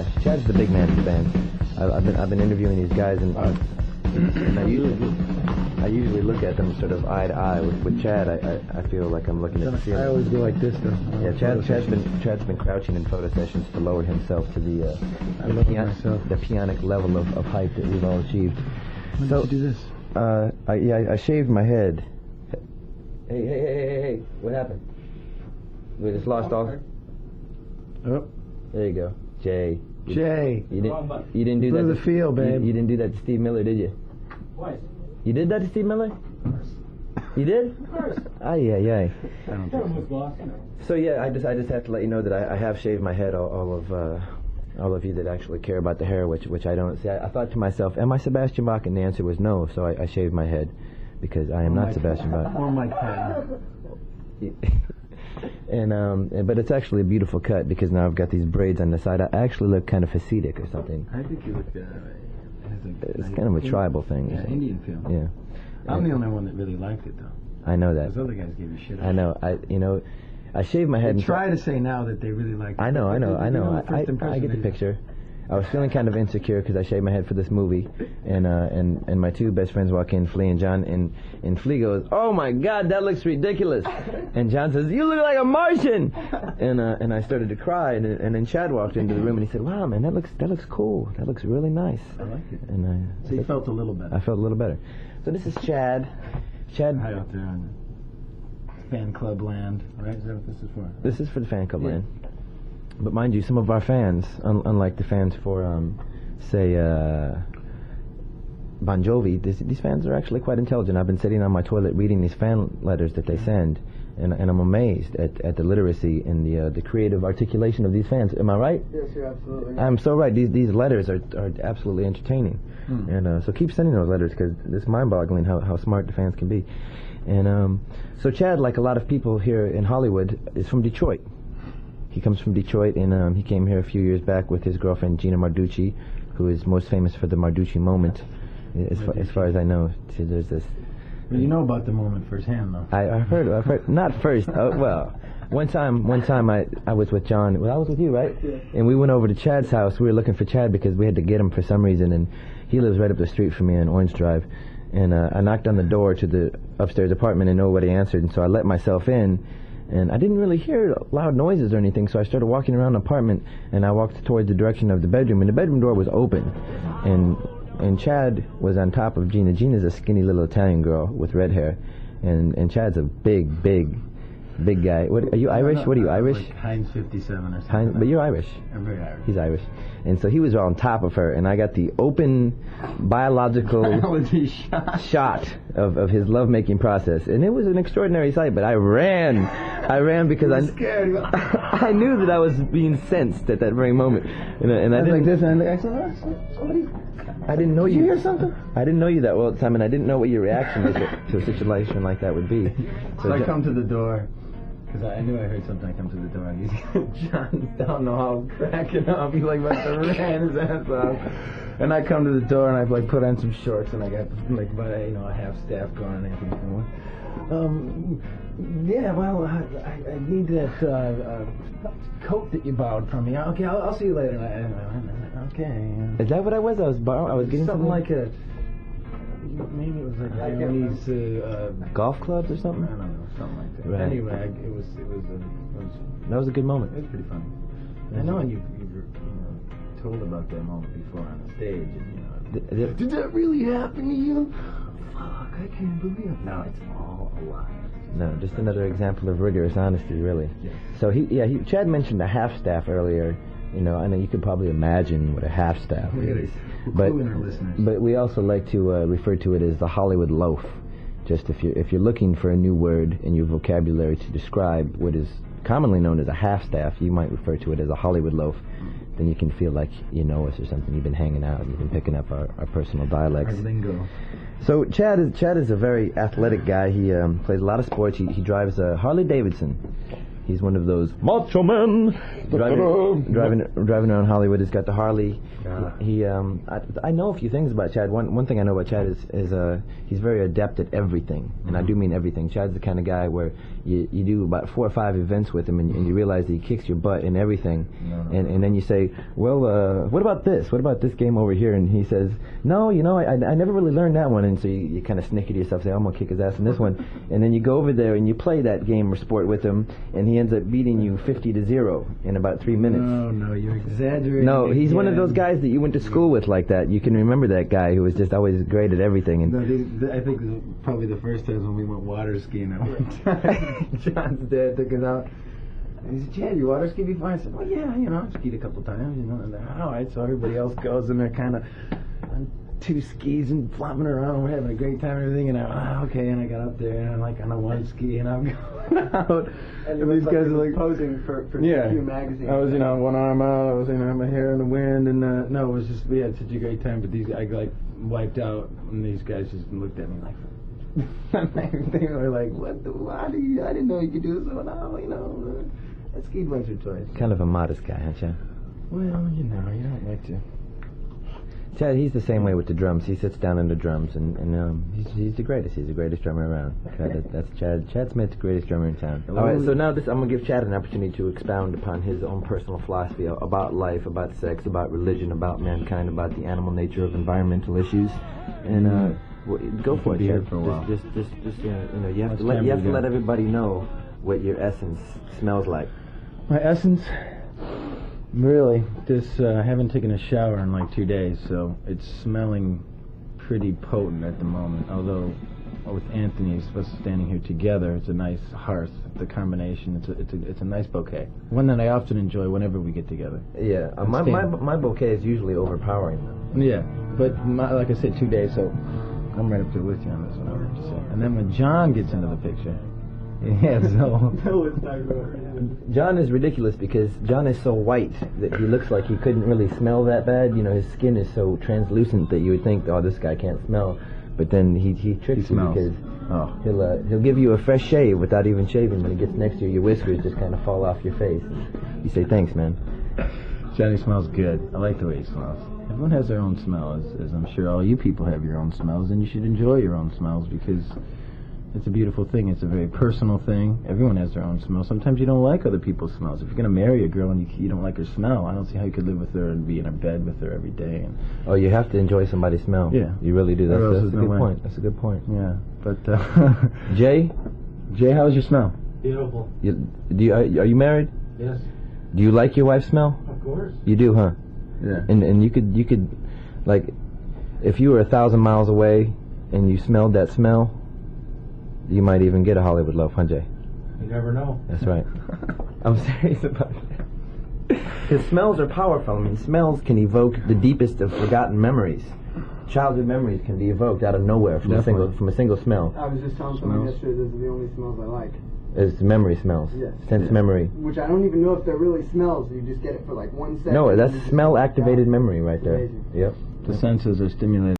Flash. Chad's the big man in the band. I've been interviewing these guys, and I usually look at them sort of eye to eye. With Chad, I feel like I'm looking at the ceiling. I always go like this, though. Yeah, Chad's been crouching in photo sessions to lower himself to the pionic level of height that we've all achieved. When did you do this? I shaved my head. Hey! What happened? We just lost all. Oh, there you go, Jay. Jay. You didn't do that. The feel, babe. You didn't do that to Steve Miller, did you? Twice. You did that to Steve Miller? You did? Of course. Aye. I don't think so. So yeah, I just have to let you know that I have shaved my head. All of you that actually care about the hair, which I don't. See, I thought to myself, am I Sebastian Bach? And the answer was no. So I shaved my head because I am not Sebastian Bach. Or Mike Patton. But it's actually a beautiful cut because now I've got these braids on the side. I actually look kind of Hasidic or something. I think you look. It's kind of a tribal thing. Yeah, Indian feel. Yeah. I'm the only one that really liked it, though. I know that. Those other guys gave you shit. I know. I shaved my head. They try to say now that they really like it. I know. I get the picture. I was feeling kind of insecure because I shaved my head for this movie, and my two best friends walk in, Flea and John, and Flea goes, "Oh my God, that looks ridiculous," and John says, "You look like a Martian," and I started to cry, and then Chad walked into the room and he said, "Wow, man, that looks cool. That looks really nice." I like it. And so you felt a little better. I felt a little better. So this is Chad. Hi out there on fan club land, right? Is that what this is for? This is for the fan club land. But mind you, some of our fans, unlike the fans for, say, Bon Jovi, these fans are actually quite intelligent. I've been sitting on my toilet reading these fan letters that they send, and I'm amazed at the literacy and the creative articulation of these fans. Am I right? Yes, you're absolutely right. I'm so right. These letters are absolutely entertaining. And so keep sending those letters because it's mind-boggling how smart the fans can be. And so Chad, like a lot of people here in Hollywood, is from Detroit. He comes from Detroit, and he came here a few years back with his girlfriend Gina Marducci, who is most famous for the Marducci moment, as far as I know. So there's this. Well, you know about the moment firsthand, though. I've heard. Not first. Well, one time I was with John. Well, I was with you, right? Yeah. And we went over to Chad's house. We were looking for Chad because we had to get him for some reason, and he lives right up the street from me on Orange Drive. And I knocked on the door to the upstairs apartment, and nobody answered, and so I let myself in. And I didn't really hear loud noises or anything, so I started walking around the apartment, and I walked towards the direction of the bedroom, and the bedroom door was open. And Chad was on top of Gina. Gina's a skinny little Italian girl with red hair, and Chad's a big guy. What, are you Irish? What are you, Irish? Like Heinz 57 or something. But you're Irish. I'm very Irish. He's Irish. And so he was on top of her, and I got the open biological shot of his lovemaking process. And it was an extraordinary sight, but I ran because I knew that I was being sensed at that very moment. And I didn't like this, and I said, somebody... I didn't know you. Did you hear something? I didn't know you that well at the time, and I didn't know what your reaction to a situation like that would be. So I come to the door, because I knew I heard something. I come to the door, and John's down the hall cracking up. He like must have ran his ass off. And I come to the door, and I like put on some shorts, and I got like about a half staff going and everything. Yeah, well, I need that coat that you borrowed from me. Okay, I'll see you later. Okay. Is that what I was? I was getting something like a. Maybe it was like Chinese golf clubs or something. I don't know, something like that. Right. Anyway, it was. That was a good moment. It was pretty funny. I know you told about that moment before on the stage, and did that really happen to you? Fuck, I can't believe it. No, it's all a lie. No, just another example of rigorous honesty, really. Yes. So Chad mentioned a half staff earlier. I know you could probably imagine what a half staff is. But we also like to refer to it as the Hollywood loaf. Just if you're looking for a new word in your vocabulary to describe what is commonly known as a half staff, you might refer to it as a Hollywood loaf. Then you can feel like you know us or something. You've been hanging out. You've been picking up our personal dialects. Our lingo. So Chad is a very athletic guy. He plays a lot of sports. He drives a Harley Davidson. He's one of those macho men driving around Hollywood. He's got the Harley. I know a few things about Chad. One thing I know about Chad is he's very adept at everything, and I do mean everything. Chad's the kind of guy where you do about 4 or 5 events with him, and you realize that he kicks your butt in everything, and then you say, well, what about this? What about this game over here? And he says, no, I never really learned that one, and so you kind of snicker to yourself, say, I'm gonna kick his ass in this one, and then you go over there and you play that game or sport with him, and he ends up beating you 50-0 in about 3 minutes. No, you're exaggerating. No, he's one of those guys that you went to school with like that. You can remember that guy who was just always great at everything. And I think this was probably the first time when we went water skiing at one time. John's dad took us out. And he said, Chad, you water ski before? I said, well, yeah, I've skied a couple times, And they're, all right, so everybody else goes, and they're kind of on 2 skis and flopping around. We're having a great time and everything. And okay. And I got up there, and I'm like on a 1 ski, and I'm going out. And these guys are like posing for GQ magazine. I was, one arm out. I was, my hair in the wind, and no, it was just we had such a great time. But I like wiped out, and these guys just looked at me like. They were like, I didn't know you could do this. So no, I skied once or twice. Kind of a modest guy, huh, Chad? Well, you don't like to. Chad, he's the same way with the drums. He sits down in the drums, and he's the greatest. He's the greatest drummer around. That's Chad. Chad Smith, the greatest drummer in town. All right, so now I'm going to give Chad an opportunity to expound upon his own personal philosophy about life, about sex, about religion, about mankind, about the animal nature of environmental issues, and go for it, Chad. For a while. Just you have to let everybody know what your essence smells like. My essence. Really, I haven't taken a shower in like 2 days, so it's smelling pretty potent at the moment. Although, with Anthony, us standing here together, it's a nice hearth. The combination, it's a nice bouquet. One that I often enjoy whenever we get together. Yeah, my bouquet is usually overpowering though. Yeah, but like I said, 2 days, so I'm right up there with you on this one. I have to say. And then when John gets into the picture. Yeah, so John is ridiculous because John is so white that he looks like he couldn't really smell that bad. His skin is so translucent that you would think, oh, this guy can't smell. But then he tricks you because he'll give you a fresh shave without even shaving. When he gets next to you, your whiskers just kind of fall off your face. You say, thanks, man. Johnny smells good. I like the way he smells. Everyone has their own smell, as I'm sure all you people have your own smells, and you should enjoy your own smells because it's a beautiful thing. It's a very personal thing. Everyone has their own smell. Sometimes you don't like other people's smells. If you're going to marry a girl and you don't like her smell, I don't see how you could live with her and be in a bed with her every day. Oh, you have to enjoy somebody's smell. Yeah. You really do. That's a good point. That's a good point. Yeah. But, Jay, how's your smell? Beautiful. Are you married? Yes. Do you like your wife's smell? Of course. You do, huh? Yeah. And you could, like, if you were 1,000 miles away and you smelled that smell, you might even get a Hollywood love, huh, Jay? You never know. That's right. I'm serious about that. Because smells are powerful. I mean, smells can evoke the deepest of forgotten memories. Childhood memories can be evoked out of nowhere from a single smell. I was just telling someone yesterday those are the only smells I like. It's memory smells. Yes. Sense memory. Which I don't even know if they're really smells. You just get it for like 1 second. No, that's smell-activated memory right there. Amazing. Yep. The senses are stimulated.